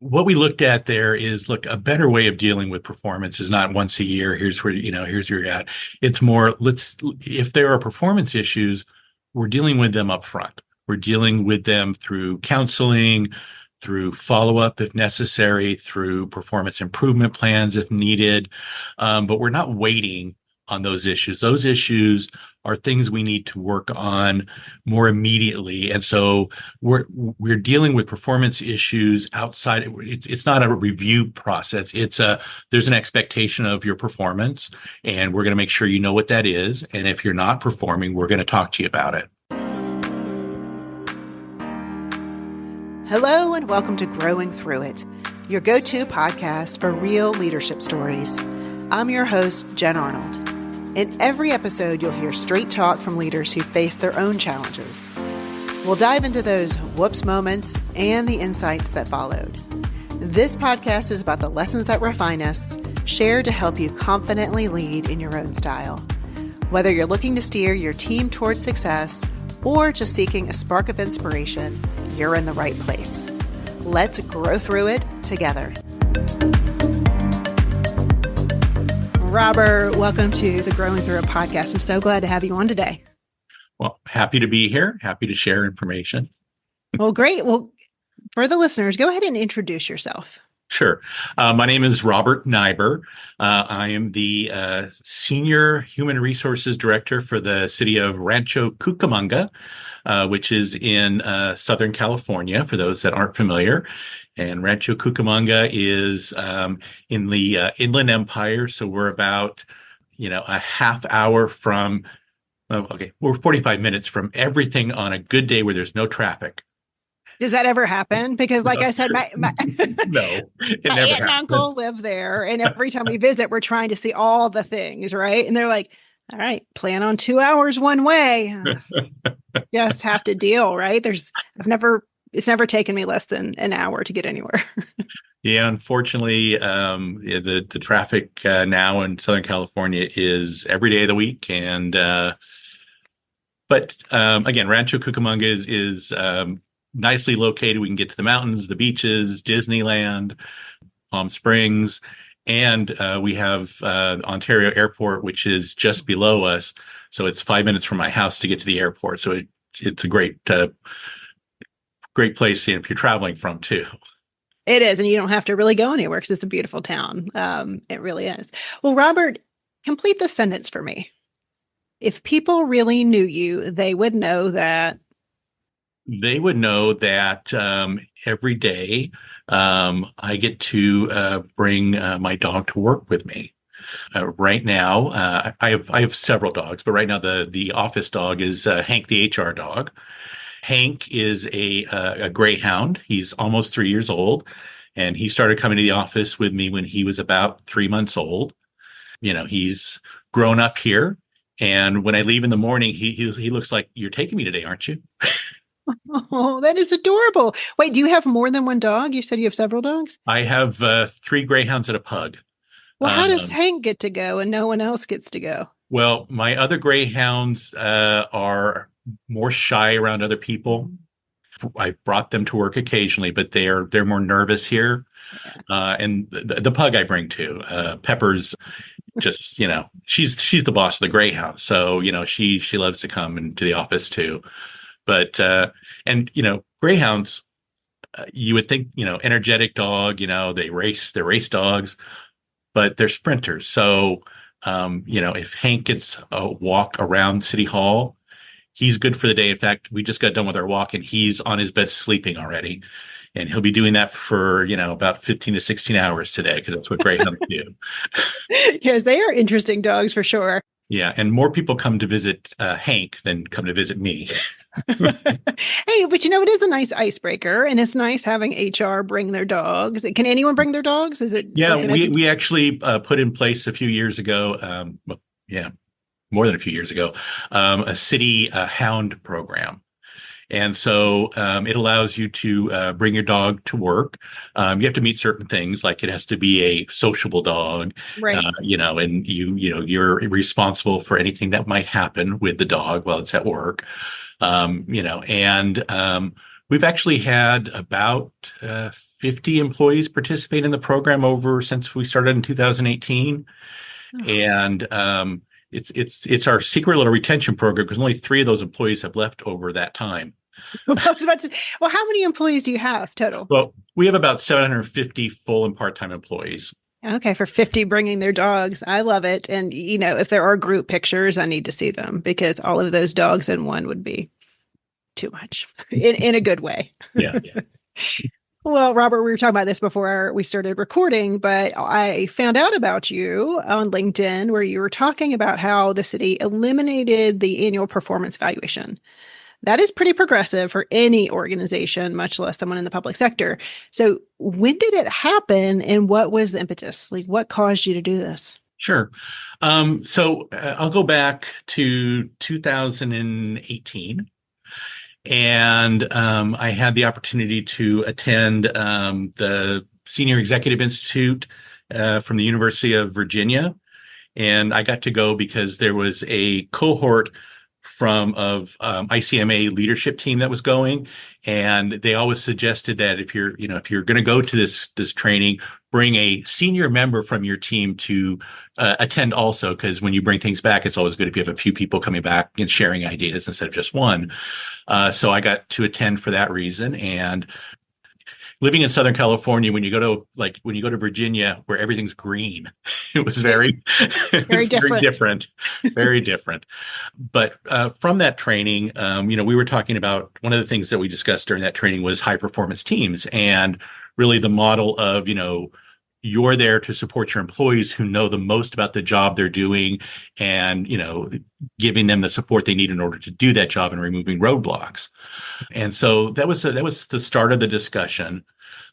what we looked at there is, look, a better way of dealing with performance is not once a year. Here's where you're at. It's more, if there are performance issues, we're dealing with them up front. We're dealing with them through counseling, through follow-up if necessary, through performance improvement plans if needed. But we're not waiting on those issues. Those issues are things we need to work on more immediately. And so we're dealing with performance issues outside. It's not a review process. There's an expectation of your performance, and we're going to make sure you know what that is. And if you're not performing, we're going to talk to you about it. Hello and welcome to Growing Through It, your go-to podcast for real leadership stories. I'm your host, Jen Arnold. In every episode, you'll hear straight talk from leaders who face their own challenges. We'll dive into those whoops moments and the insights that followed. This podcast is about the lessons that refine us, shared to help you confidently lead in your own style. Whether you're looking to steer your team towards success or just seeking a spark of inspiration, you're in the right place. Let's grow through it together. Robert, welcome to the Growing Through It podcast. I'm so glad to have you on today. Well, happy to be here. Happy to share information. Well, great. Well, for the listeners, go ahead and introduce yourself. Sure. My name is Robert Neiuber. I am the Senior Human Resources Director for the City of Rancho Cucamonga, which is in Southern California, for those that aren't familiar. And Rancho Cucamonga is in the Inland Empire. So we're about, a half hour from, we're 45 minutes from everything on a good day where there's no traffic. Does that ever happen? Because like I said, my No, it my never aunt and happens. uncle live there. And every time we visit, we're trying to see all the things, right? And they're like, all right, plan on 2 hours one way. Just have to deal, right? It's never taken me less than an hour to get anywhere. Yeah, unfortunately, the traffic now in Southern California is every day of the week. And but again, Rancho Cucamonga is nicely located. We can get to the mountains, the beaches, Disneyland, Palm Springs, and we have Ontario Airport, which is just below us. So it's 5 minutes from my house to get to the airport. So it's a great place if you're traveling from too. It is. And you don't have to really go anywhere because it's a beautiful town. It really is. Well, Robert, complete this sentence for me. If people really knew you, they would know that. They would know that every day I get to bring my dog to work with me. Right now, I have several dogs, but right now the office dog is Hank, the HR dog. Hank is a greyhound. He's almost 3 years old, and he started coming to the office with me when he was about 3 months old. He's grown up here, and when I leave in the morning, he looks like, "You're taking me today, aren't you?" Oh, that is adorable. Wait, do you have more than one dog? You said you have several dogs? I have 3 greyhounds and a pug. Well, how does Hank get to go and no one else gets to go? Well, my other greyhounds are more shy around other people. I brought them to work occasionally, but they're more nervous here. And the pug I bring too. Pepper's just, she's the boss of the greyhound. So, she loves to come into the office too. But, greyhounds, you would think, energetic dog, they're race dogs, but they're sprinters. So, if Hank gets a walk around City Hall, he's good for the day. In fact, we just got done with our walk and he's on his bed sleeping already. And he'll be doing that for, about 15 to 16 hours today, because that's what greyhounds do. Yes, they are interesting dogs for sure. Yeah. And more people come to visit Hank than come to visit me. Hey, but it is a nice icebreaker, and it's nice having HR bring their dogs. Can anyone bring their dogs? Is it? Yeah, we actually put in place a few years ago. More than a few years ago, a city hound program. And so it allows you to bring your dog to work. You have to meet certain things, like it has to be a sociable dog, right? And you're responsible for anything that might happen with the dog while it's at work. We've actually had about 50 employees participate in the program over since we started in 2018. Oh. And it's our secret little retention program because only 3 of those employees have left over that time. I was about to, well, how many employees do you have total? Well, we have about 750 full and part-time employees. Okay, for 50 bringing their dogs. I love it. And, if there are group pictures, I need to see them because all of those dogs in one would be too much in a good way. Yeah. Well, Robert, we were talking about this before we started recording, but I found out about you on LinkedIn where you were talking about how the city eliminated the annual performance evaluation. That is pretty progressive for any organization, much less someone in the public sector. So when did it happen and what was the impetus? Like, what caused you to do this? Sure. So I'll go back to 2018. And I had the opportunity to attend the Senior Executive Institute from the University of Virginia. And I got to go because there was a cohort of ICMA leadership team that was going. And they always suggested that if you're going to go to this training, bring a senior member from your team to attend also, because when you bring things back, it's always good if you have a few people coming back and sharing ideas instead of just one. So I got to attend for that reason. And living in Southern California, when you go to Virginia, where everything's green, it was very different, very different. But from that training, we were talking about one of the things that we discussed during that training was high performance teams, and really the model of, you're there to support your employees who know the most about the job they're doing, and giving them the support they need in order to do that job and removing roadblocks. And so that was the start of the discussion.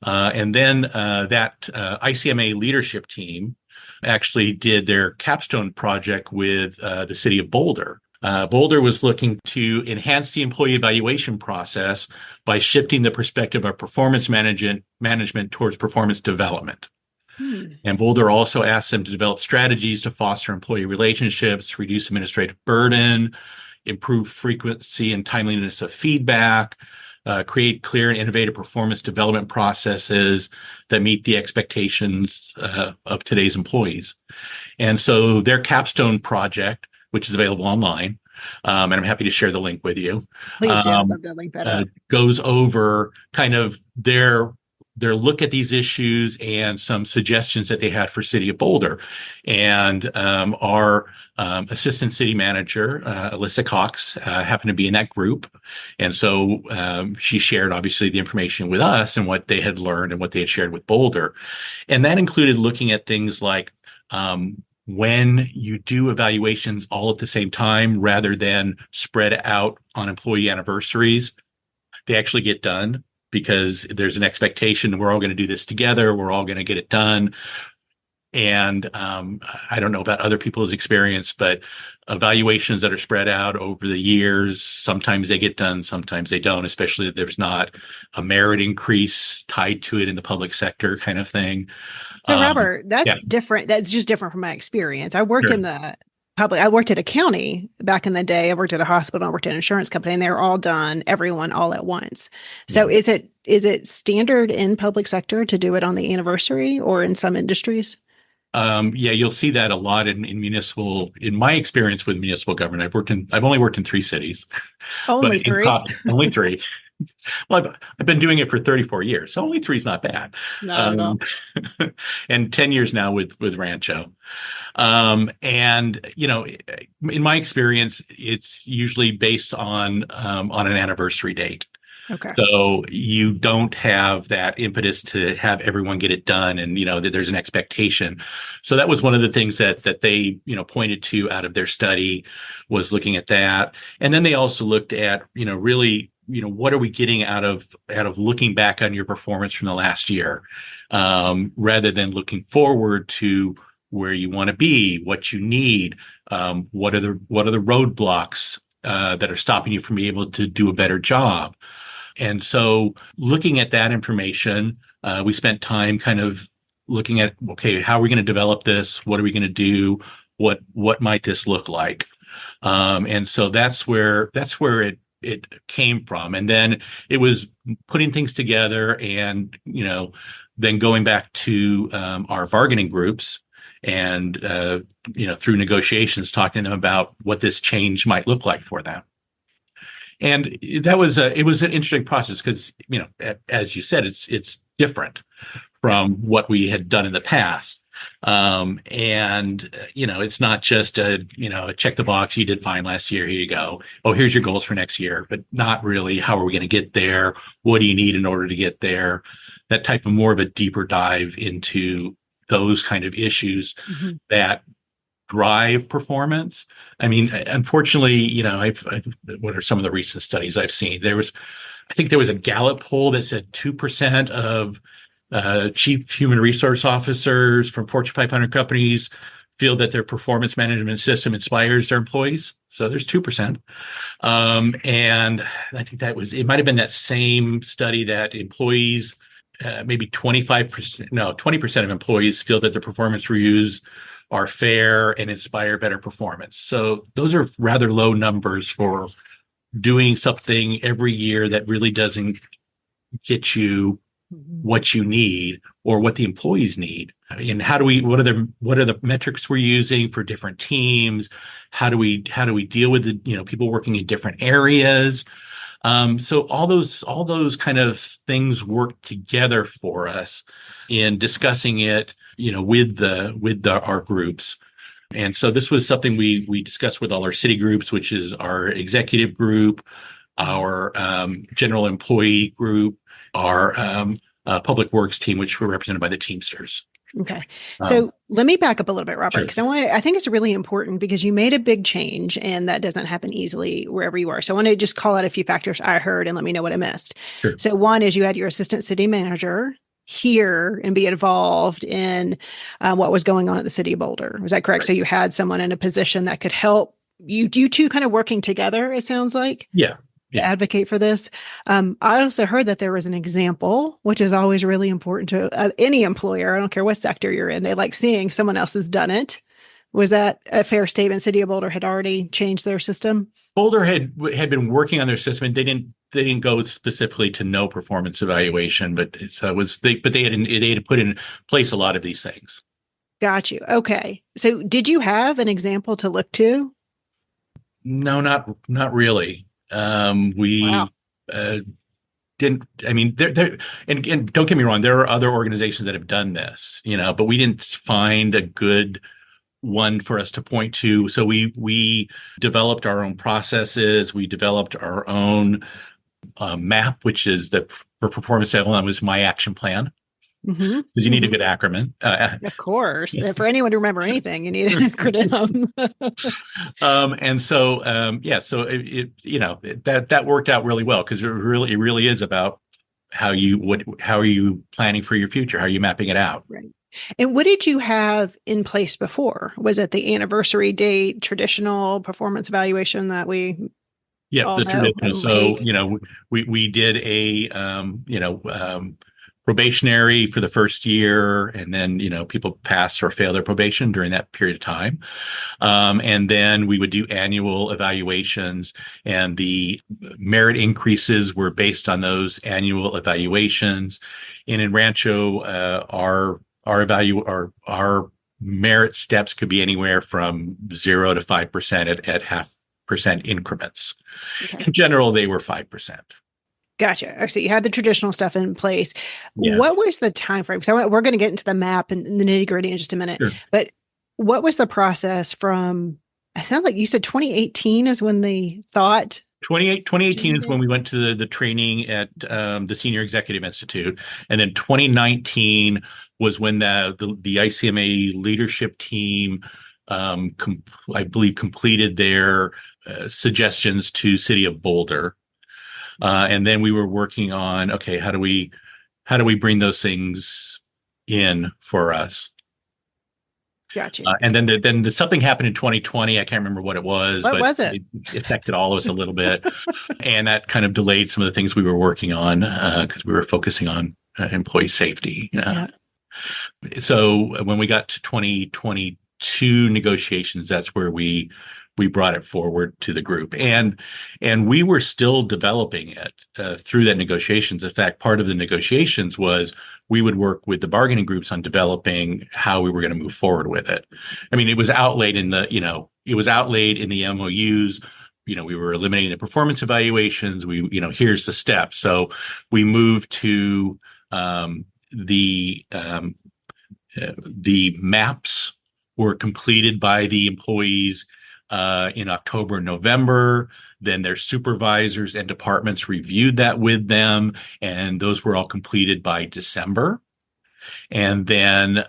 And then that ICMA leadership team actually did their capstone project with the city of Boulder. Boulder was looking to enhance the employee evaluation process by shifting the perspective of performance management towards performance development. And Boulder also asked them to develop strategies to foster employee relationships, reduce administrative burden, improve frequency and timeliness of feedback, create clear and innovative performance development processes that meet the expectations of today's employees. And so their capstone project, which is available online, and I'm happy to share the link with you. Please do. I'd love to link that up. Goes over kind of their look at these issues and some suggestions that they had for City of Boulder. And our assistant city manager, Alyssa Cox, happened to be in that group. And so she shared, obviously, the information with us and what they had learned and what they had shared with Boulder. And that included looking at things like when you do evaluations all at the same time, rather than spread out on employee anniversaries, they actually get done, because there's an expectation we're all going to do this together. We're all going to get it done. And I don't know about other people's experience, but evaluations that are spread out over the years, sometimes they get done, sometimes they don't, especially if there's not a merit increase tied to it in the public sector kind of thing. So, Robert, that's different. That's just different from my experience. I worked in the public. I worked at a county back in the day. I worked at a hospital. I worked at an insurance company, and they were all done, everyone all at once. So is it standard in public sector to do it on the anniversary, or in some industries? You'll see that a lot in municipal. In my experience with municipal government, I've only worked in 3 cities. Only 3? Only 3. Well, I've been doing it for 34 years, so only 3 is not bad. Not at all. And 10 years now with Rancho. And in my experience, it's usually based on an anniversary date. Okay. So you don't have that impetus to have everyone get it done, and that there's an expectation. So that was one of the things that they pointed to out of their study, was looking at that. And then they also looked at really what are we getting out of looking back on your performance from the last year, rather than looking forward to where you want to be, what you need, what are the roadblocks that are stopping you from being able to do a better job. And so looking at that information, we spent time kind of looking at, okay, how are we going to develop this? What are we going to do? What might this look like? And so that's where it it came from. And then it was putting things together and, then going back to our bargaining groups and, through negotiations, talking to them about what this change might look like for them. And it was an interesting process because, as you said, it's different from what we had done in the past. It's not just a check the box, you did fine last year, here you go. Oh, here's your goals for next year, but not really how are we going to get there? What do you need in order to get there? That type of more of a deeper dive into those kind of issues that drive performance. I mean, unfortunately, what are some of the recent studies I've seen? I think there was a Gallup poll that said 2% of chief human resource officers from Fortune 500 companies feel that their performance management system inspires their employees. So there's 2%. And I think it might have been that same study that employees, maybe 20% of employees feel that their performance reviews are fair and inspire better performance. So those are rather low numbers for doing something every year that really doesn't get you what you need or what the employees need. And what are the metrics we're using for different teams? How do we deal with the, people working in different areas? So all those kind of things work together for us in discussing it, with our groups. And so this was something we discussed with all our city groups, which is our executive group, our general employee group, our public works team, which were represented by the Teamsters. Okay. So let me back up a little bit, Robert, because I think it's really important because you made a big change and that doesn't happen easily wherever you are. So I want to just call out a few factors I heard and let me know what I missed. Sure. So one is you had your assistant city manager hear and be involved in what was going on at the city of Boulder. Was that correct? Right. So you had someone in a position that could help you two kind of working together, it sounds like. Yeah. Advocate for this. I also heard that there was an example, which is always really important to any employer. I don't care what sector you're in. They like seeing someone else has done it. Was that a fair statement? City of Boulder had already changed their system. Boulder had been working on their system. They didn't go specifically to no performance evaluation, but they had put in place a lot of these things. Got you. Okay. So did you have an example to look to? No, not really. We didn't. I mean, there and don't get me wrong. There are other organizations that have done this, but we didn't find a good one for us to point to. So we developed our own processes. We developed our own MAP, which is for performance evaluation, was my action plan. Because you need a good acronym. Of course. For anyone to remember anything, you need an acronym. And so, so that worked out really well because it really is about how are you planning for your future? How are you mapping it out? Right. And what did you have in place before? Was it the anniversary date, traditional performance evaluation that we all know? So, we did a, probationary for the first year, and then people pass or fail their probation during that period of time, and then we would do annual evaluations, and the merit increases were based on those annual evaluations. And in Rancho, our merit steps could be anywhere from 0 to 5% at 0.5% increments. Okay. In general, they were 5%. Gotcha. So you had the traditional stuff in place. Yeah. What was the time frame? Because we're going to get into the map and the nitty gritty in just a minute. Sure. But what was the process from? It sounds like you said 2018 is when they thought. 2018 is when we went to the training at the Senior Executive Institute, and then 2019 was when the ICMA leadership team, I believe, completed their suggestions to City of Boulder. And then we were working on, okay, how do we bring those things in for us? Gotcha. And then something happened in 2020. I can't remember what it was. What was it? It affected all of us a little bit. And that kind of delayed some of the things we were working on because we were focusing on employee safety. Yeah. So when we got to 2022 negotiations, that's where we we brought it forward to the group, and we were still developing it through that negotiations. In fact, part of the negotiations was we would work with the bargaining groups on developing how we were going to move forward with it. I mean, it was outlaid in the MOUs. We were eliminating the performance evaluations. Here's the steps. So we moved to the maps were completed by the employees in October, November. Then their supervisors and departments reviewed that with them, and those were all completed by December. And then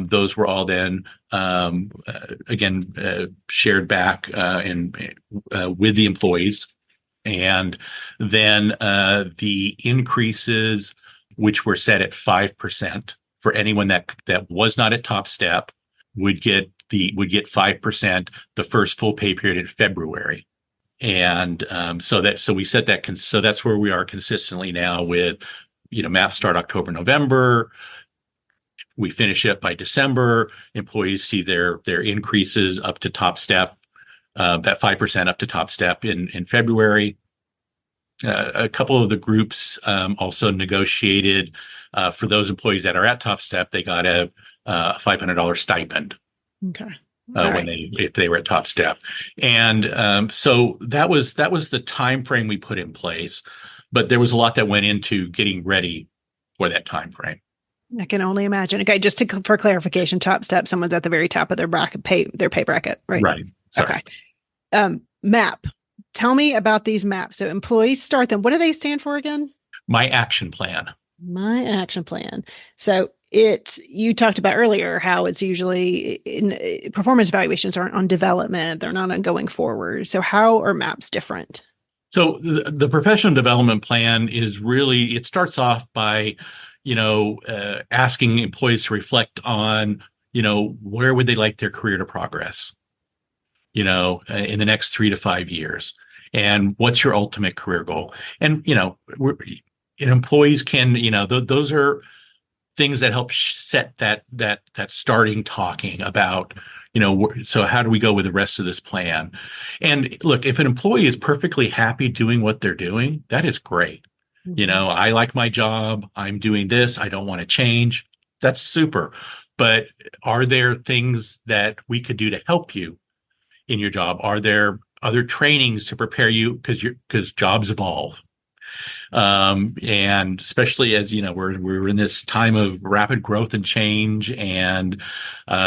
those were all then shared back with the employees. And then the increases, which were set at 5% for anyone that was not at top step, would get 5% the first full pay period in February. And so we set that. So that's where we are consistently now with, MAP start October, November. We finish it by December. Employees see their increases up to top step, that 5% up to top step in February. A couple of the groups also negotiated for those employees that are at top step. They got a $500 stipend. Okay. If they were at top step. And so that was the time frame we put in place, but there was a lot that went into getting ready for that time frame. I can only imagine. Okay, for clarification, top step, someone's at the very top of their pay bracket, right? Right. Sorry. Okay. MAP. Tell me about these maps. So employees start them. What do they stand for again? My action plan. My action plan. So you talked about earlier how it's usually in performance evaluations aren't on development. They're not on going forward. So how are MAPs different? So the professional development plan is really, it starts off by, asking employees to reflect on, where would they like their career to progress, in the next 3 to 5 years, and what's your ultimate career goal? And, employees can, those are things that help set that starting talking about, so how do we go with the rest of this plan? And look, if an employee is perfectly happy doing what they're doing, that is great. Mm-hmm. I like my job. I'm doing this. I don't want to change. That's super. But are there things that we could do to help you in your job? Are there other trainings to prepare you? Because jobs evolve. And especially as we're in this time of rapid growth and change, and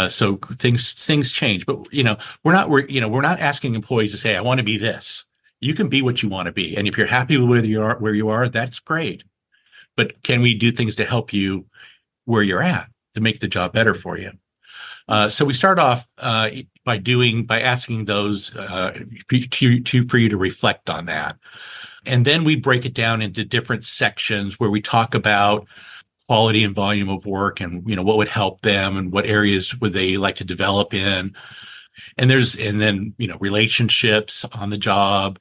so things change. But we're not asking employees to say, I want to be this. You can be what you want to be, and if you're happy with where you are, that's great. But can we do things to help you where you're at to make the job better for you? So we start off by asking those for you to reflect on that. And then we break it down into different sections where we talk about quality and volume of work and, what would help them and what areas would they like to develop in. And then, relationships on the job,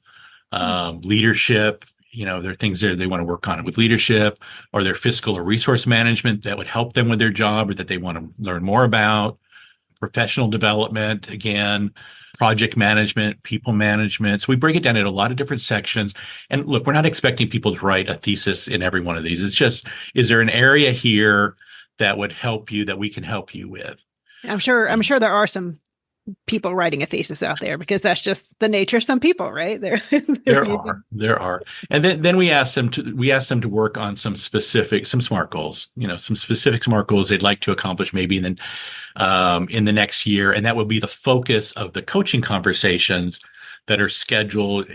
leadership, there are things there they want to work on with leadership, or their fiscal or resource management that would help them with their job or that they want to learn more about, professional development, again, project management, people management. So we break it down into a lot of different sections. And look, we're not expecting people to write a thesis in every one of these. It's just, is there an area here that would help you, that we can help you with? I'm sure there are some people writing a thesis out there, because that's just the nature of some people, right? There are. And then we ask them to work on some SMART goals, some specific SMART goals they'd like to accomplish maybe in the next year. And that will be the focus of the coaching conversations that are scheduled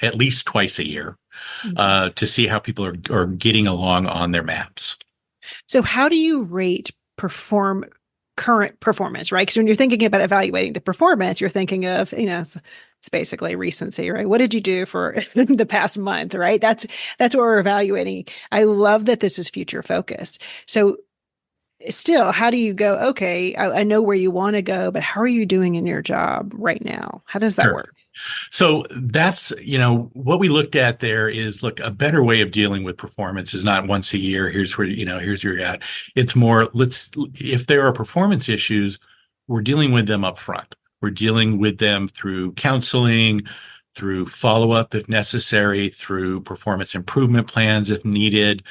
at least twice a year, to see how people are getting along on their maps. So how do you rate current performance, right? Because when you're thinking about evaluating the performance, you're thinking of, it's basically recency, right? What did you do for the past month, right? That's what we're evaluating. I love that this is future focused. So still, how do you go, okay, I know where you want to go, but how are you doing in your job right now? How does that work? So that's, what we looked at there is, look, a better way of dealing with performance is not once a year. Here's where you're at. It's more, if there are performance issues, we're dealing with them up front. We're dealing with them through counseling, through follow-up if necessary, through performance improvement plans if needed.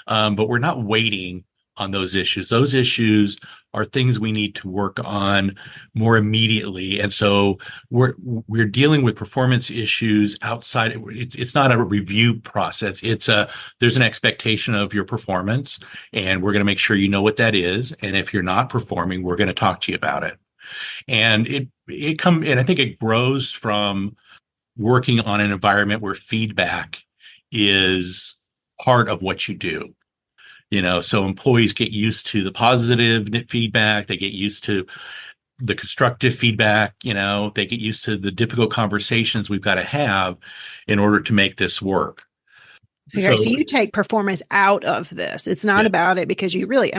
But we're not waiting on those issues. Those issues are things we need to work on more immediately. And so we're dealing with performance issues outside. It's not a review process. There's an expectation of your performance, and we're going to make sure you know what that is. And if you're not performing, we're going to talk to you about it. And and I think it grows from working on an environment where feedback is part of what you do. So employees get used to the positive feedback. They get used to the constructive feedback. They get used to the difficult conversations we've got to have in order to make this work. So you take performance out of this. It's not about it because you really,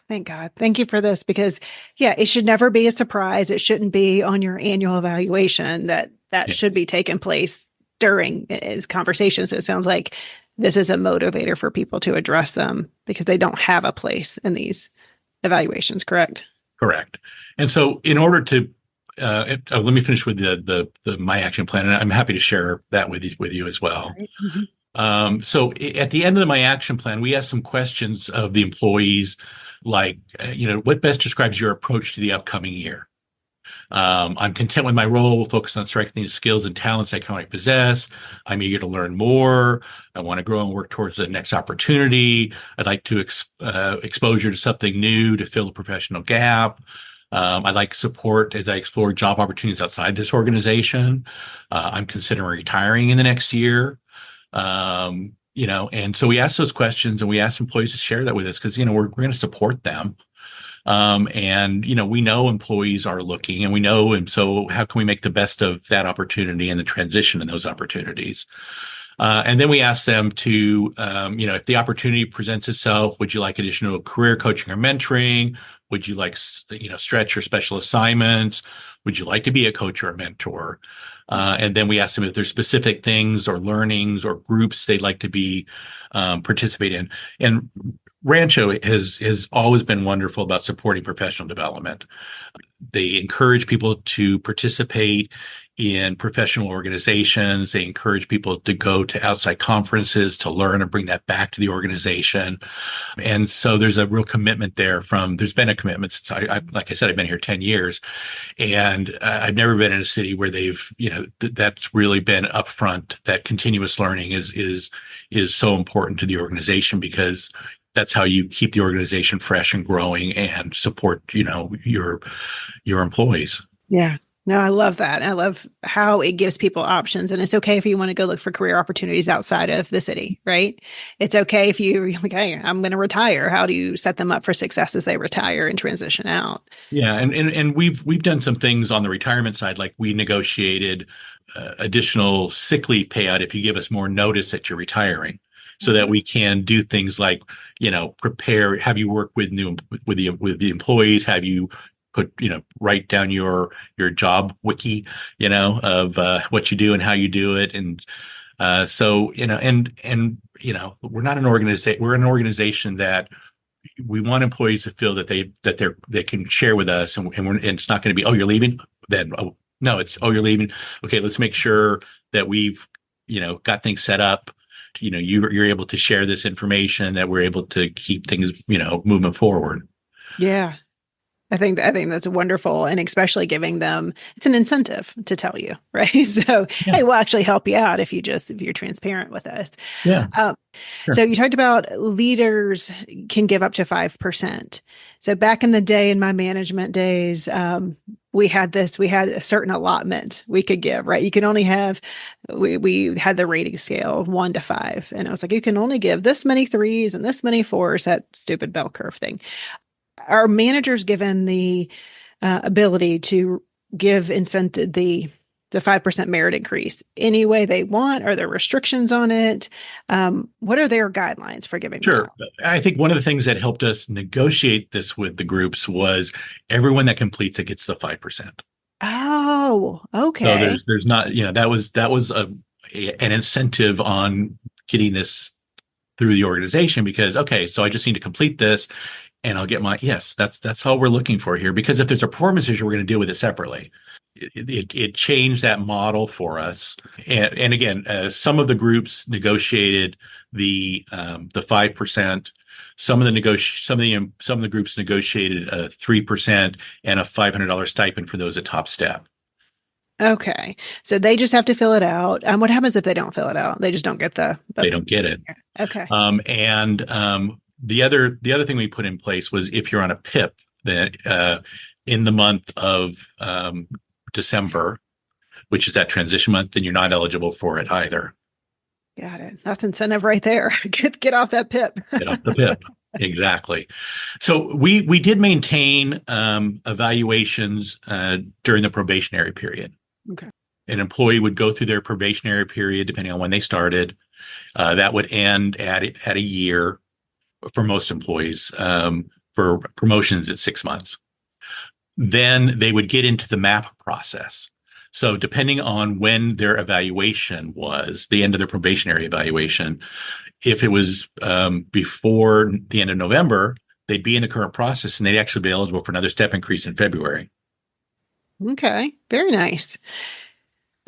thank God. Thank you for this because, it should never be a surprise. It shouldn't be on your annual evaluation that should be taking place during his conversation. So it sounds like this is a motivator for people to address them because they don't have a place in these evaluations, correct? Correct. And so in order to, let me finish with the My Action Plan, and I'm happy to share that with you as well. Right. Mm-hmm. So at the end of the My Action Plan, we ask some questions of the employees like, what best describes your approach to the upcoming year? I'm content with my role, focused on strengthening the skills and talents I currently possess. I'm eager to learn more. I want to grow and work towards the next opportunity. I'd like to exposure to something new to fill a professional gap. I'd like support as I explore job opportunities outside this organization. I'm considering retiring in the next year. And so we ask those questions and we ask employees to share that with us because, we're going to support them. We know employees are looking and we know, and so how can we make the best of that opportunity and the transition in those opportunities? And then we ask them to, if the opportunity presents itself, would you like additional career coaching or mentoring? Would you like, stretch or special assignments? Would you like to be a coach or a mentor? And then we ask them if there's specific things or learnings or groups they'd like to be participate in. And Rancho has always been wonderful about supporting professional development. They encourage people to participate in professional organizations. They encourage people to go to outside conferences to learn and bring that back to the organization. And so there's a real commitment there there's been a commitment since like I said, I've been here 10 years and I've never been in a city where they've, that's really been upfront. That continuous learning is so important to the organization because that's how you keep the organization fresh and growing and support, your employees. Yeah. No, I love that. I love how it gives people options. And it's okay if you want to go look for career opportunities outside of the city, right? It's okay if you're like, hey, I'm going to retire. How do you set them up for success as they retire and transition out? Yeah. And we've done some things on the retirement side, like we negotiated additional sick leave payout if you give us more notice that you're retiring. So that we can do things like, prepare, have you work with the employees, have you write down your job wiki, of what you do and how you do it. And we're not an organization. We're an organization that we want employees to feel that they can share with us, and it's not going to be, oh, you're leaving. Then no, it's, oh, you're leaving. Okay, let's make sure that we've got things set up. You're able to share this information, that we're able to keep things, moving forward. Yeah. I think that's wonderful. And especially giving them, it's an incentive to tell you, right? So, yeah. Hey, we'll actually help you out if you're transparent with us. Yeah. Sure. So you talked about leaders can give up to 5%. So back in the day, in my management days, we had a certain allotment we could give, right? You can only have, we had the rating scale of 1 to 5. And I was like, you can only give this many 3s and this many 4s, that stupid bell curve thing. Are managers given the ability to give incentive, the 5% merit increase any way they want? Are there restrictions on it? What are their guidelines for giving? Sure. I think one of the things that helped us negotiate this with the groups was everyone that completes it gets the 5%. Oh, okay. So there's not, that was an incentive on getting this through the organization because, okay, so I just need to complete this. And I'll get yes, that's all we're looking for here. Because if there's a performance issue, we're going to deal with it separately. it changed that model for us. And again, some of the groups negotiated the 5%. Some of the groups negotiated 3% and a $500 stipend for those at top step. Okay. So they just have to fill it out. What happens if they don't fill it out? They just don't get they don't get it. Okay. And the other thing we put in place was if you're on a PIP, that in the month of December, which is that transition month, then you're not eligible for it either. Got it. That's incentive right there. Get off that PIP. Get off the PIP. Exactly. So we did maintain evaluations during the probationary period. Okay. An employee would go through their probationary period, depending on when they started. That would end at a year for most employees. For promotions at 6 months. Then they would get into the MAP process. So depending on when their evaluation was, the end of their probationary evaluation, if it was before the end of November, they'd be in the current process and they'd actually be eligible for another step increase in February. Okay. Very nice.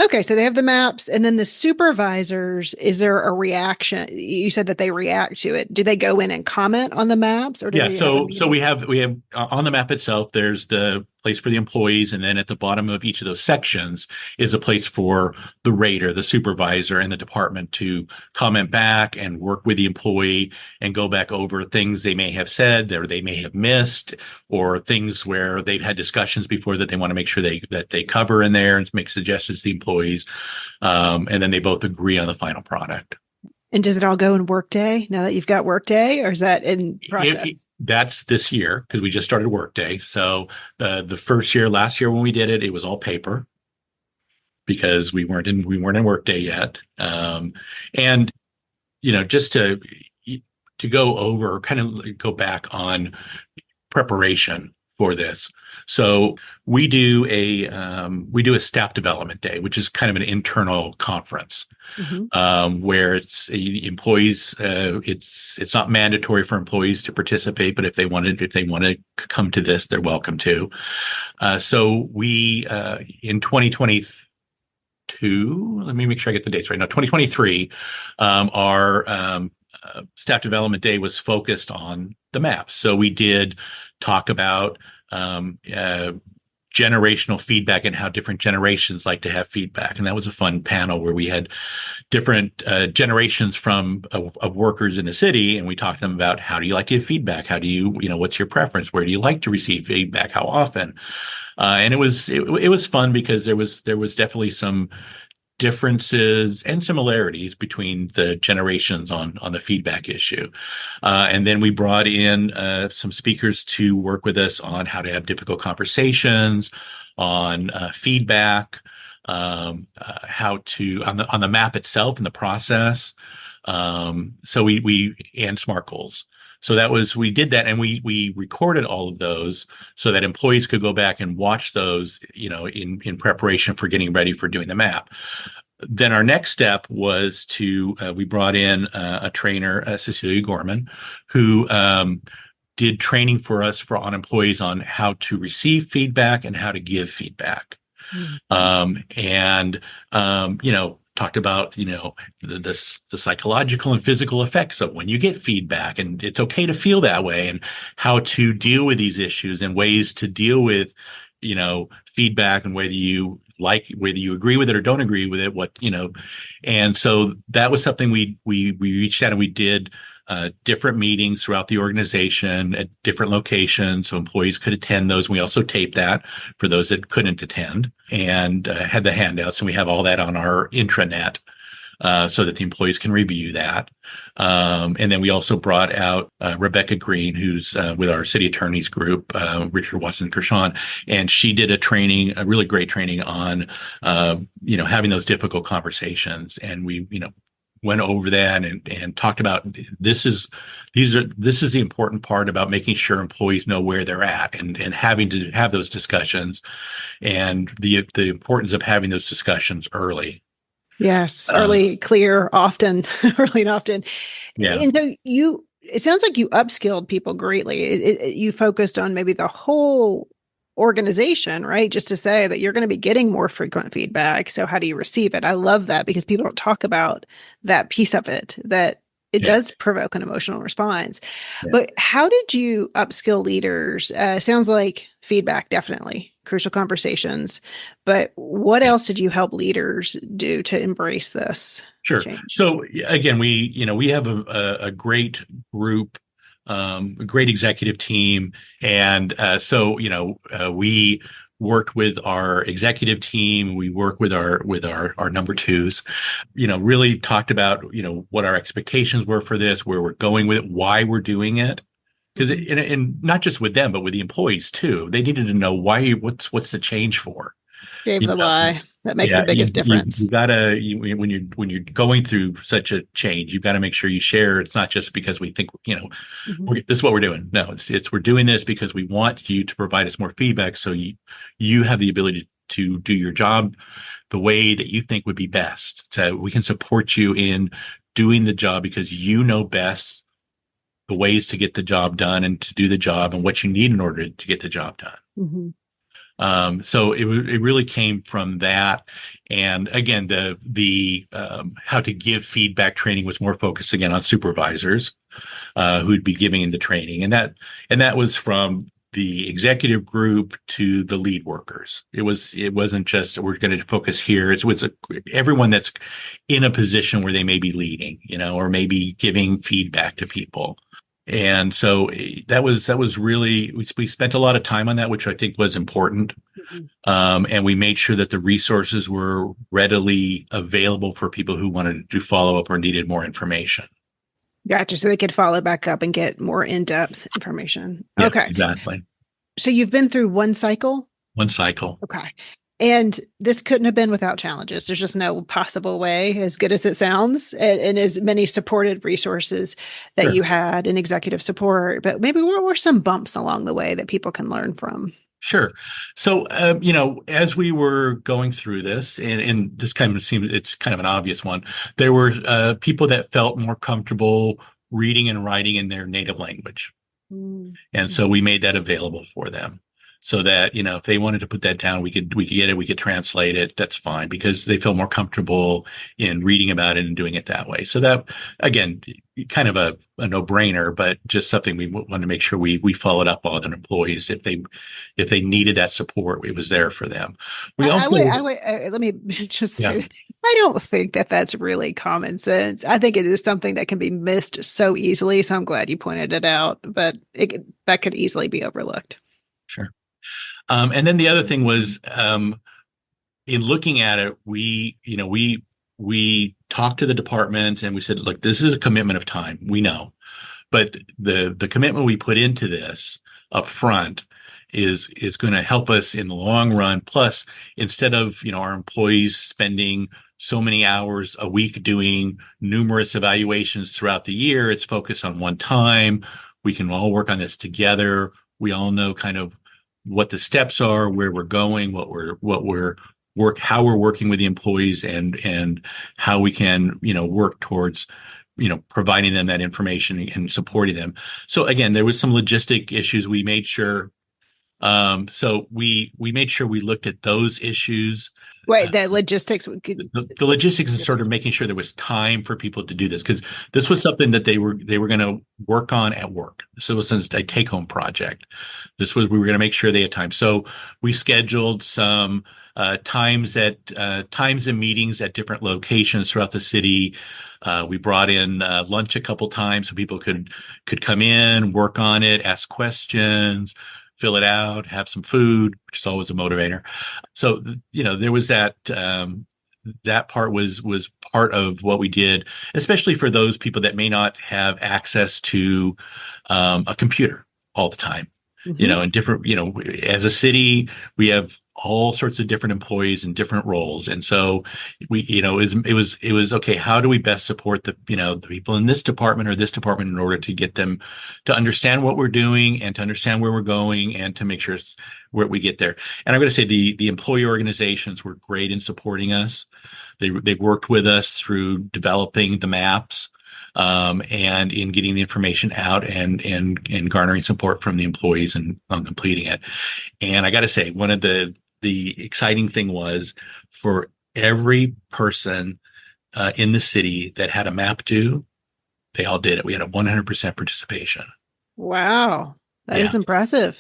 Okay, so they have the maps, and then the supervisors, is there a reaction? You said that they react to it. Do they go in and comment on the maps, or do they so we have on the map itself, there's the place for the employees, and then at the bottom of each of those sections is a place for the rater, the supervisor, and the department to comment back and work with the employee and go back over things they may have said or they may have missed, or things where they've had discussions before that they want to make sure that they cover in there and make suggestions to the employees. And then they both agree on the final product. And does it all go in Workday now that you've got Workday, or is that in process? That's this year because we just started Workday. So the first year, last year when we did it, it was all paper because we weren't in Workday yet. And just to go over, kind of go back on preparation for this. So we do a staff development day, which is kind of an internal conference. Where it's employees. It's not mandatory for employees to participate, but if they want to come to this, they're welcome to. So we in 2022, let me make sure I get the dates right. No, 2023, our staff development day was focused on the maps. So we did talk about generational feedback and how different generations like to have feedback. And that was a fun panel where we had different generations of workers in the city. And we talked to them about how do you like to give feedback? How do you, what's your preference? Where do you like to receive feedback? How often? And it was fun because there was definitely some differences and similarities between the generations on the feedback issue. And then we brought in some speakers to work with us on how to have difficult conversations, on feedback, how to on the map itself and the process. So we and SMART goals. So we did that, and we recorded all of those so that employees could go back and watch those, in preparation for getting ready for doing the map. Then our next step was we brought in a trainer, Cecilia Gorman, who did training for us on employees on how to receive feedback and how to give feedback. Talked about, the psychological and physical effects of when you get feedback, and it's okay to feel that way, and how to deal with these issues and ways to deal with, feedback, and whether you agree with it or don't agree with it, and so that was something we reached out and we did different meetings throughout the organization at different locations so employees could attend those. And we also taped that for those that couldn't attend, and had the handouts, and we have all that on our intranet so that the employees can review that. And then we also brought out Rebecca Green, who's with our city attorneys group, Richard Watson Kershawn, and she did a really great training on having those difficult conversations. And we went over that and talked about this is the important part about making sure employees know where they're at and having to have those discussions, and the importance of having those discussions early. Yes, early, clear, often, early and often. Yeah. And so it sounds like you upskilled people greatly. You focused on maybe the whole organization, right? Just to say that you're going to be getting more frequent feedback. So how do you receive it? I love that because people don't talk about that piece of it, that it Yeah. does provoke an emotional response. Yeah. But how did you upskill leaders? Sounds like feedback, definitely crucial conversations. But what Yeah. else did you help leaders do to embrace this Sure. change? So again, we have a great group, a great executive team, and we worked with our executive team. We work with our number twos. Really talked about what our expectations were for this, where we're going with it, why we're doing it. Because Mhm. and not just with them, but with the employees too. They needed to know why. What's the change for? Gave You the know, why. That makes the yeah, biggest difference. you gotta when you're going through such a change, you got to make sure you share. It's not just because we think Mhm. this is what we're doing. No, it's we're doing this because we want you to provide us more feedback, so you have the ability to do your job the way that you think would be best. So we can support you in doing the job because you know best the ways to get the job done and to do the job and what you need in order to get the job done. Mhm. So it really came from that. And again, the how to give feedback training was more focused again on supervisors, who'd be giving the training. And that was from the executive group to the lead workers. It wasn't just we're going to focus here. It's everyone that's in a position where they may be leading, or maybe giving feedback to people. And so that was really, we spent a lot of time on that, which I think was important. Mhm. And we made sure that the resources were readily available for people who wanted to follow up or needed more information. Gotcha. So they could follow back up and get more in-depth information. Yeah, Okay. exactly. So you've been through one cycle. One cycle. Okay. And this couldn't have been without challenges. There's just no possible way, as good as it sounds, and as many supported resources that Sure. you had in executive support. But maybe what were some bumps along the way that people can learn from? Sure. So, as we were going through this, and this kind of seems it's kind of an obvious one, there were people that felt more comfortable reading and writing in their native language. And so we made that available for them so that, if they wanted to put that down, we could get it, we could translate it. That's fine because they feel more comfortable in reading about it and doing it that way. So that, again, kind of a no-brainer, but just something we wanted to make sure we followed up on employees. If they needed that support, it was there for them. We I also, wait, I wait. Let me just yeah, say, I don't think that that's really common sense. I think it is something that can be missed so easily. So I'm glad you pointed it out, but that could easily be overlooked. sure. And then the other thing was, in looking at it, we talked to the department and we said, look, this is a commitment of time. We know, but the commitment we put into this up front is going to help us in the long run. Plus, instead of, our employees spending so many hours a week doing numerous evaluations throughout the year, it's focused on one time. We can all work on this together. We all know kind of what the steps are, where we're going, how we're working with the employees and how we can, work towards, providing them that information and supporting them. So again, there was some logistic issues. We made sure, so we made sure we looked at those issues. Wait, the logistics. The logistics is sort of making sure there was time for people to do this because this was something that they were going to work on at work. So it was a take home project. We were going to make sure they had time. So we scheduled some times and meetings at different locations throughout the city. We brought in lunch a couple times so people could come in, work on it, ask questions, fill it out, have some food, which is always a motivator. So, there was that part was part of what we did, especially for those people that may not have access to a computer all the time. Mhm. And different, as a city, we have all sorts of different employees in different roles. And so it was okay. How do we best support the people in this department or this department in order to get them to understand what we're doing and to understand where we're going and to make sure where we get there. And I'm going to say the employee organizations were great in supporting us. They worked with us through developing the maps. and in getting the information out and garnering support from the employees and on completing it. And I got to say, one of the exciting thing was for every person in the city that had a map due, they all did it. We had a 100% participation. Wow. That Yeah. is impressive.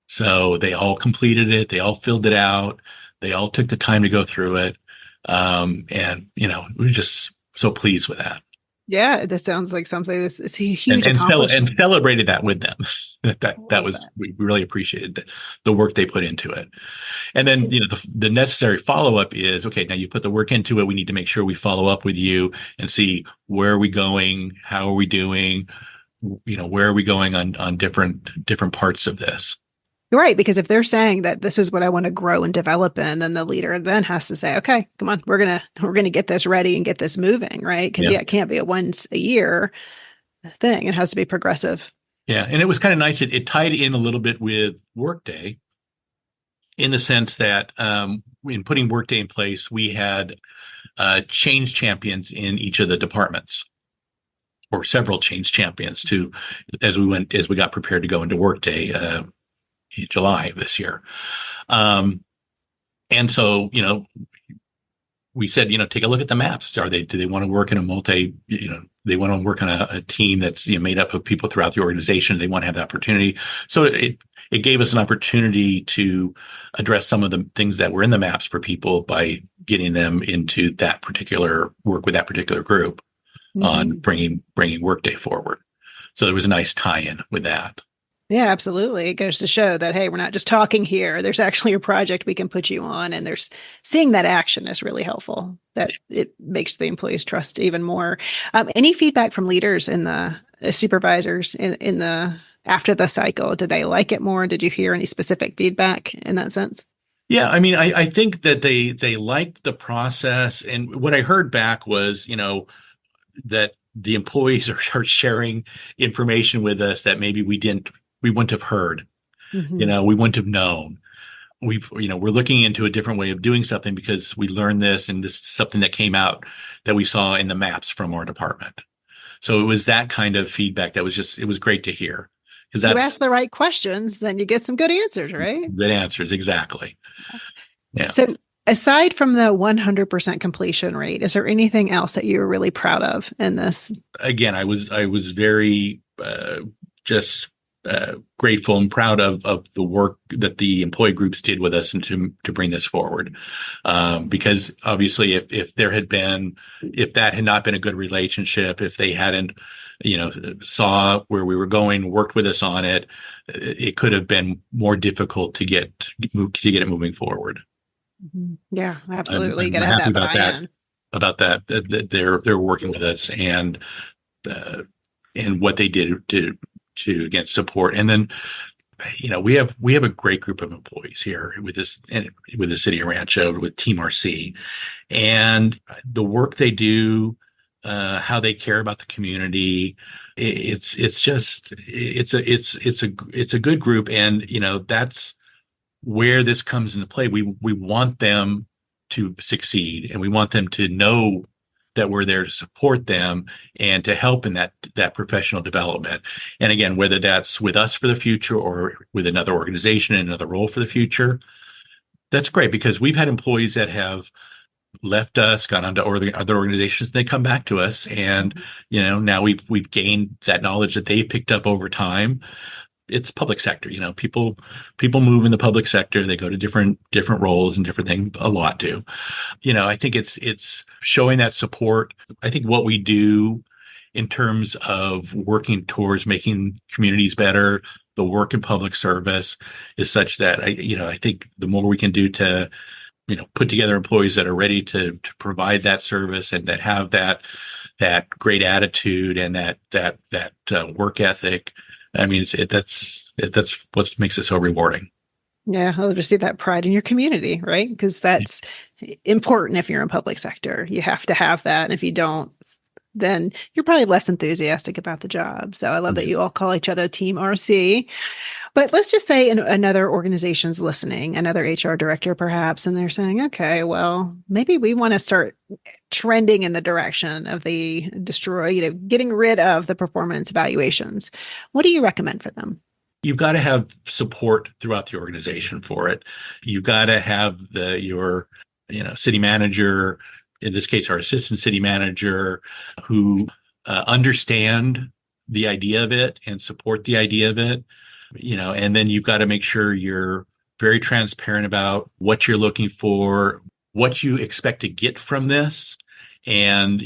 So they all completed it. They all filled it out. They all took the time to go through it. And, we were just so pleased with that. Yeah, this sounds like something it's a huge And accomplishment. celebrated that with them. that I love was, that. we really appreciated the work they put into it. And then, the necessary follow up is, okay, now you put the work into it. We need to make sure we follow up with you and see where are we going? How are we doing? Where are we going on different parts of this? Right, because if they're saying that this is what I want to grow and develop in, then the leader then has to say, okay, come on, we're gonna get this ready and get this moving, right? Because Yeah. it can't be a once a year thing. It has to be progressive. Yeah. And it was kind of nice. It tied in a little bit with Workday in the sense that, in putting Workday in place, we had, change champions in each of the departments, or several change champions as we got prepared to go into Workday, in July of this year. And so, we said, take a look at the maps. Do they want to work in they want to work on a team that's made up of people throughout the organization. They want to have the opportunity. So it gave us an opportunity to address some of the things that were in the maps for people by getting them into that particular work with that particular group on bringing Workday forward. So there was a nice tie-in with that. Yeah, absolutely. It goes to show that, hey, we're not just talking here. There's actually a project we can put you on, and there's seeing that action is really helpful. That it makes the employees trust even more. Any feedback from leaders in the supervisors in the after the cycle? Did they like it more? Did you hear any specific feedback in that sense? Yeah, I mean, I think that they liked the process, and what I heard back was, that the employees are sharing information with us that maybe we wouldn't have heard. Mm-hmm. We wouldn't have known. We're looking into a different way of doing something because we learned this, and this is something that came out that we saw in the maps from our department. So it was that kind of feedback it was great to hear, because You that's ask the right questions, then you get some good answers, right? good answers. Exactly. Yeah. So aside from the 100% completion rate, is there anything else that you were really proud of in this? Again, I was very, just grateful and proud of the work that the employee groups did with us and to bring this forward. Because obviously if that had not been a good relationship, if they hadn't, saw where we were going, worked with us on it, it could have been more difficult to get it moving forward. Yeah, absolutely. You I'm got to have happy that buy-in. about that they're working with us and what they did to again support. And then, we have a great group of employees here with the City of Rancho, with Team RC, and the work they do, how they care about the community. It's a good group. And, that's where this comes into play. We want them to succeed, and we want them to know that we're there to support them and to help in that professional development. And again, whether that's with us for the future or with another organization in another role for the future, that's great, because we've had employees that have left us, gone on to other organizations, and they come back to us. And, now we've gained that knowledge that they picked up over time. It's public sector, people move in the public sector. They go to different roles and different things. A lot do. I think it's showing that support. I think what we do in terms of working towards making communities better, the work in public service is such that I think the more we can do to, put together employees that are ready to provide that service and that have that great attitude and that work ethic. I mean, that's what makes it so rewarding. Yeah, I'll just see that pride in your community, right? Because that's important if you're in public sector. You have to have that. And if you don't, then you're probably less enthusiastic about the job. So I love that Yeah. you all call each other Team RC. But let's just say another organization's listening, another HR director perhaps, and they're saying, okay, well, maybe we want to start trending in the direction of getting rid of the performance evaluations. What do you recommend for them? You've got to have support throughout the organization for it. You've got to have your city manager, in this case, our assistant city manager, who understand the idea of it and support the idea of it. And then you've got to make sure you're very transparent about what you're looking for, what you expect to get from this, and,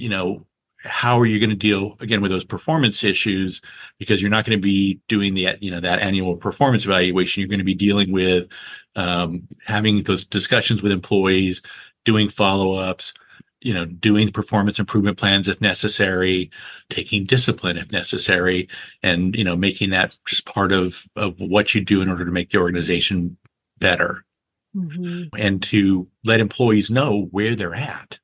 how are you going to deal again with those performance issues? Because you're not going to be doing that annual performance evaluation. You're going to be dealing with, having those discussions with employees, doing follow-ups, doing performance improvement plans if necessary, taking discipline if necessary, and, making that just part of what you do in order to make the organization better, and to let employees know where they're at.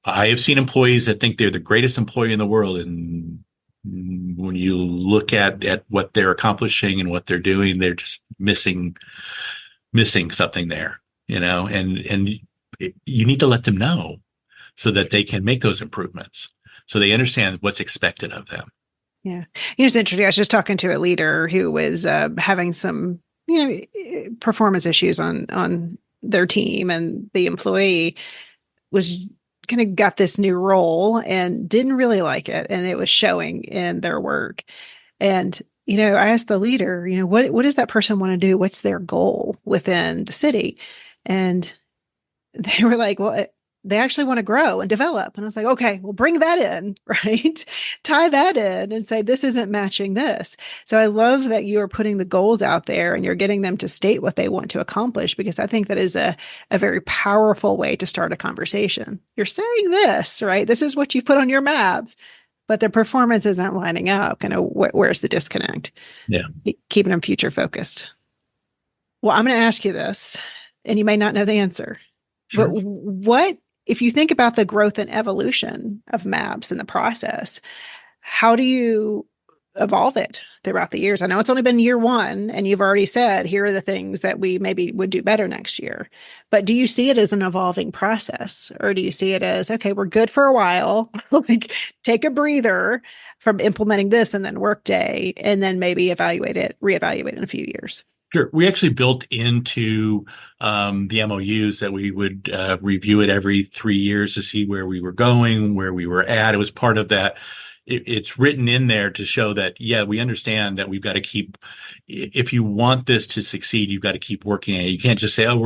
I have seen employees that think they're the greatest employee in the world. And when you look at what they're accomplishing and what they're doing, they're just missing something there, and you need to let them know so that they can make those improvements, so they understand what's expected of them. Yeah. It's interesting. I was just talking to a leader who was having some, performance issues on their team, and the employee was kind of got this new role and didn't really like it. And it was showing in their work. And, I asked the leader, what does that person want to do? What's their goal within the city? And they were like, well, they actually want to grow and develop. And I was like, okay, well, bring that in, right? Tie that in and say, this isn't matching this. So I love that you are putting the goals out there and you're getting them to state what they want to accomplish, because I think that is a very powerful way to start a conversation. You're saying this, right? This is what you put on your maps, but the performance isn't lining up. Kind of where's the disconnect? Yeah. Keeping them future focused. Well, I'm going to ask you this, and you may not know the answer. Sure. But what, if you think about the growth and evolution of MAPS in the process, how do you evolve it throughout the years? I know it's only been year one, and you've already said, here are the things that we maybe would do better next year. But do you see it as an evolving process? Or do you see it as, okay, we're good for a while, like take a breather from implementing this and then Workday, and then maybe reevaluate in a few years? Sure. We actually built into the MOUs that we would review it every 3 years to see where we were going, where we were at. It was part of that. It's written in there to show that, yeah, we understand that we've got to keep, if you want this to succeed, you've got to keep working at it. You can't just say, oh,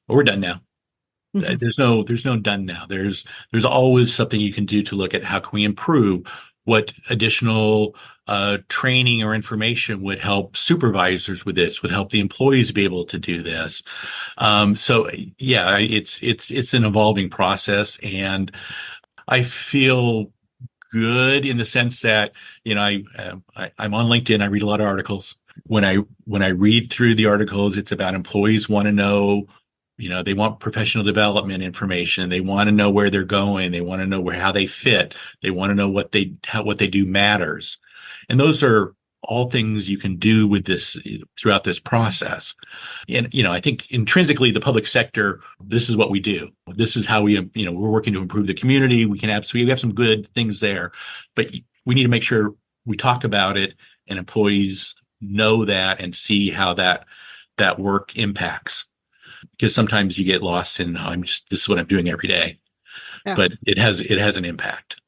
we're done now. Mm-hmm. There's no done now. There's always something you can do to look at how can we improve, what additional training or information would help supervisors with this, would help the employees be able to do this. So yeah, it's an evolving process, and I feel good in the sense that, I'm on LinkedIn. I read a lot of articles. When I read through the articles, it's about employees want to know, they want professional development information. They want to know where they're going. They want to know how they fit. They want to know what they do matters. And those are all things you can do with this throughout this process. And, I think intrinsically the public sector, this is what we do. This is how we, we're working to improve the community. We have some good things there, but we need to make sure we talk about it and employees know that and see how that work impacts. Because sometimes you get lost in, this is what I'm doing every day, yeah. But it has an impact.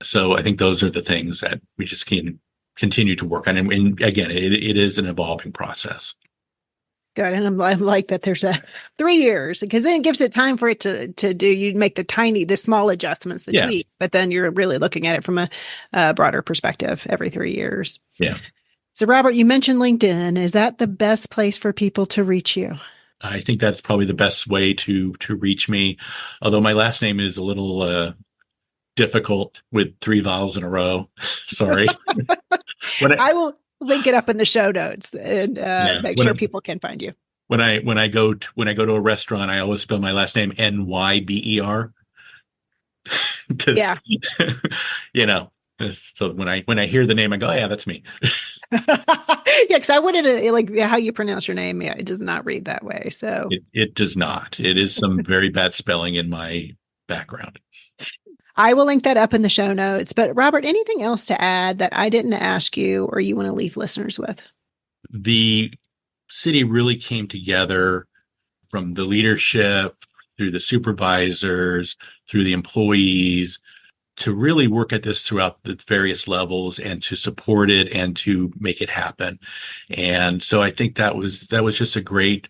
So I think those are the things that we just can continue to work on. And again, it is an evolving process. Good. And I like that there's 3 years, because then it gives it time for it to do, you make the small adjustments, the tweak, but then you're really looking at it from a broader perspective every 3 years. Yeah. So Robert, you mentioned LinkedIn. Is that the best place for people to reach you? I think that's probably the best way to reach me. Although my last name is a little difficult with 3 vowels in a row. Sorry. I will link it up in the show notes and make sure people can find you. When I go to a restaurant, I always spell my last name Neiber. because, Yeah. so when I hear the name, I go, oh, yeah, that's me. Yeah, because I wouldn't like how you pronounce your name. Yeah, it does not read that way. So It does not. It is some very bad spelling in my background. I will link that up in the show notes. But Robert, anything else to add that I didn't ask you or you want to leave listeners with? The city really came together from the leadership through the supervisors, through the employees, to really work at this throughout the various levels and to support it and to make it happen. And so I think that was just a great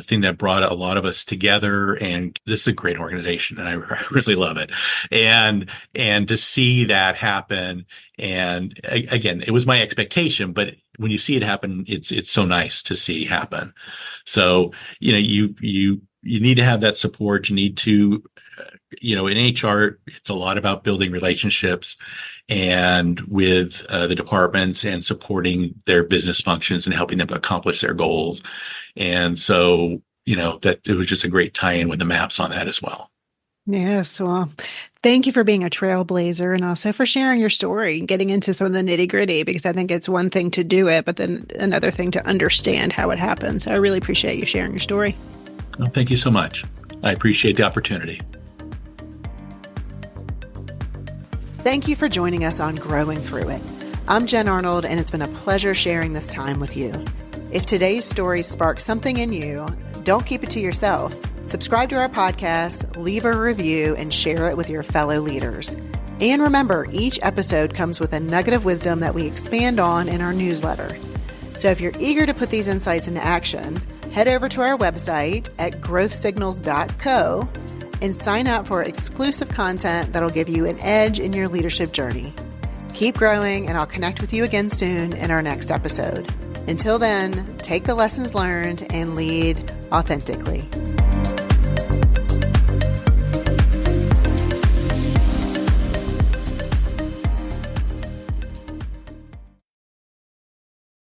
thing that brought a lot of us together. And this is a great organization, and I really love it. And to see that happen, and again, it was my expectation, but when you see it happen, it's so nice to see happen. So you need to have that support. You need to, in HR, it's a lot about building relationships and with the departments and supporting their business functions and helping them accomplish their goals. And so, that it was just a great tie-in with the maps on that as well. Yes. Well, thank you for being a trailblazer and also for sharing your story and getting into some of the nitty gritty, because I think it's one thing to do it, but then another thing to understand how it happens. So I really appreciate you sharing your story. Well, thank you so much. I appreciate the opportunity. Thank you for joining us on Growing Through It. I'm Jen Arnold, and it's been a pleasure sharing this time with you. If today's story sparked something in you, don't keep it to yourself. Subscribe to our podcast, leave a review, and share it with your fellow leaders. And remember, each episode comes with a nugget of wisdom that we expand on in our newsletter. So if you're eager to put these insights into action, head over to our website at growthsignals.co and sign up for exclusive content that'll give you an edge in your leadership journey. Keep growing, and I'll connect with you again soon in our next episode. Until then, take the lessons learned and lead authentically.